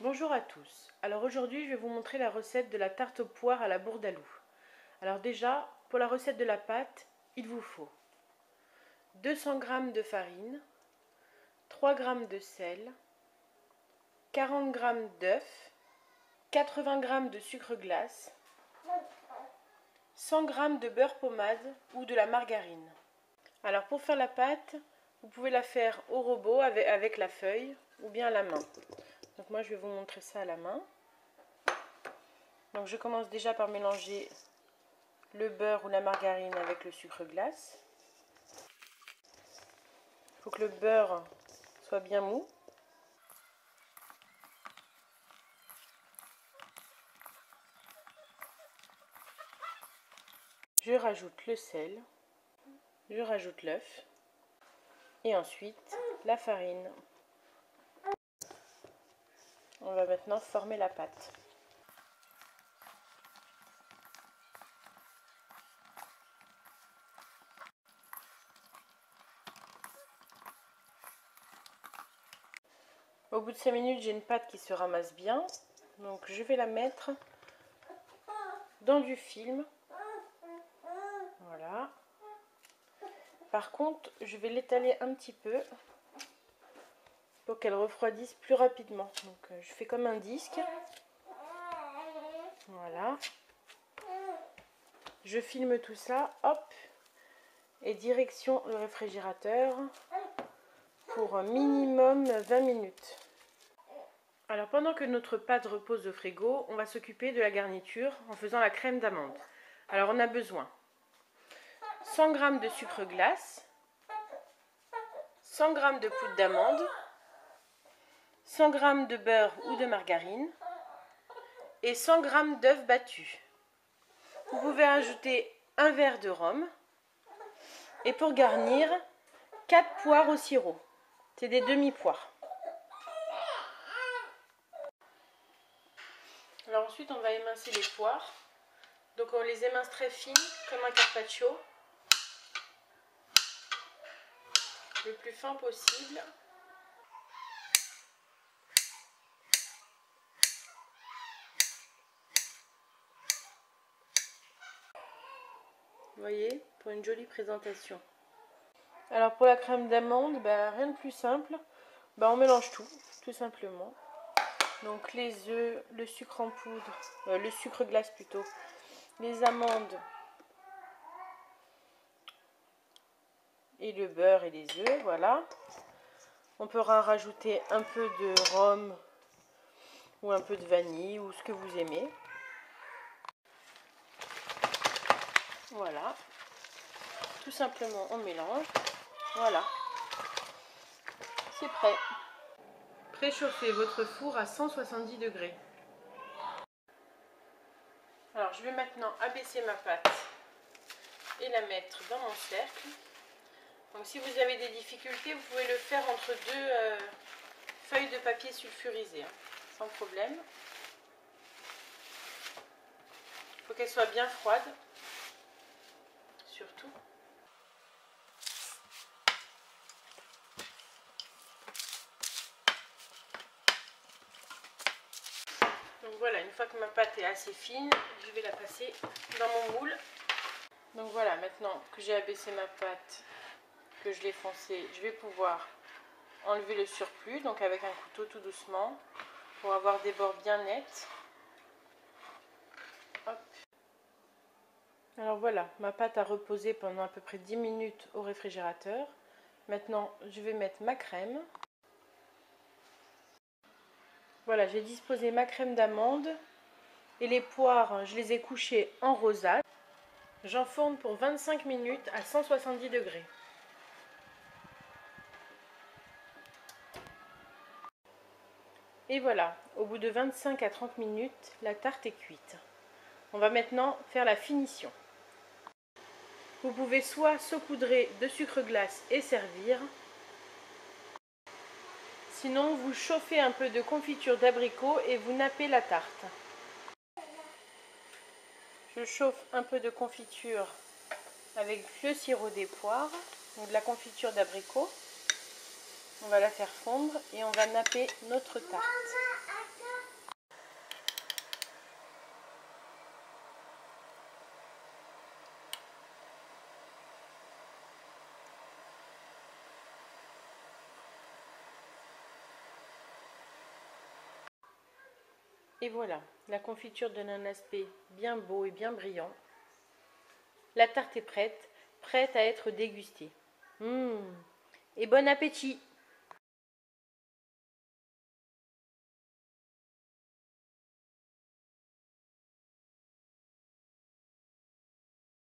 Bonjour à tous. Alors aujourd'hui je vais vous montrer la recette de la tarte aux poires à la bourdaloue. Alors déjà, pour la recette de la pâte, il vous faut 200 g de farine, 3 g de sel, 40 g d'œufs, 80 g de sucre glace, 100 g de beurre pommade ou de la margarine. Alors pour faire la pâte, vous pouvez la faire au robot avec la feuille ou bien à la main. Donc moi je vais vous montrer ça à la main. Donc je commence déjà par mélanger le beurre ou la margarine avec le sucre glace. Il faut que le beurre soit bien mou. Je rajoute le sel, je rajoute l'œuf et ensuite la farine. On va maintenant former la pâte. Au bout de 5 minutes, j'ai une pâte qui se ramasse bien. Donc je vais la mettre dans du film. Voilà. Par contre, je vais l'étaler un petit peu pour qu'elle refroidisse plus rapidement. Donc je fais comme un disque. Voilà. Je filme tout ça, hop, et direction le réfrigérateur pour un minimum 20 minutes. Alors pendant que notre pâte repose au frigo, on va s'occuper de la garniture en faisant la crème d'amande. Alors on a besoin 100 g de sucre glace, 100 g de poudre d'amande, 100 g de beurre ou de margarine et 100 g d'œufs battus. Vous pouvez ajouter un verre de rhum et pour garnir 4 poires au sirop. C'est des demi-poires. Alors ensuite on va émincer les poires. Donc on les émince très fines comme un carpaccio. Le plus fin possible. Vous voyez, pour une jolie présentation. Alors pour la crème d'amande, rien de plus simple. On mélange tout simplement. Donc les œufs, le sucre en poudre, le sucre glace plutôt, les amandes et le beurre et les œufs, voilà. On pourra rajouter un peu de rhum ou un peu de vanille ou ce que vous aimez. Voilà. Tout simplement on mélange. Voilà. C'est prêt. Préchauffez votre four à 170 degrés. Alors je vais maintenant abaisser ma pâte et la mettre dans mon cercle. Donc si vous avez des difficultés, vous pouvez le faire entre deux feuilles de papier sulfurisé, sans problème. Il faut qu'elle soit bien froide, surtout. Donc voilà, une fois que ma pâte est assez fine, je vais la passer dans mon moule. Donc voilà, maintenant que j'ai abaissé ma pâte, que je l'ai foncée, je vais pouvoir enlever le surplus, donc avec un couteau tout doucement, pour avoir des bords bien nets. Hop. Alors voilà, ma pâte a reposé pendant à peu près 10 minutes au réfrigérateur. Maintenant, je vais mettre ma crème. Voilà, j'ai disposé ma crème d'amande et les poires, je les ai couchées en rosade. J'enfourne pour 25 minutes à 170 degrés. Et voilà, au bout de 25 à 30 minutes, la tarte est cuite. On va maintenant faire la finition. Vous pouvez soit saupoudrer de sucre glace et servir. Sinon, vous chauffez un peu de confiture d'abricot et vous nappez la tarte. Je chauffe un peu de confiture avec le sirop des poires, donc de la confiture d'abricot. On va la faire fondre et on va napper notre tarte. Et voilà, la confiture donne un aspect bien beau et bien brillant. La tarte est prête, prête à être dégustée. Et bon appétit!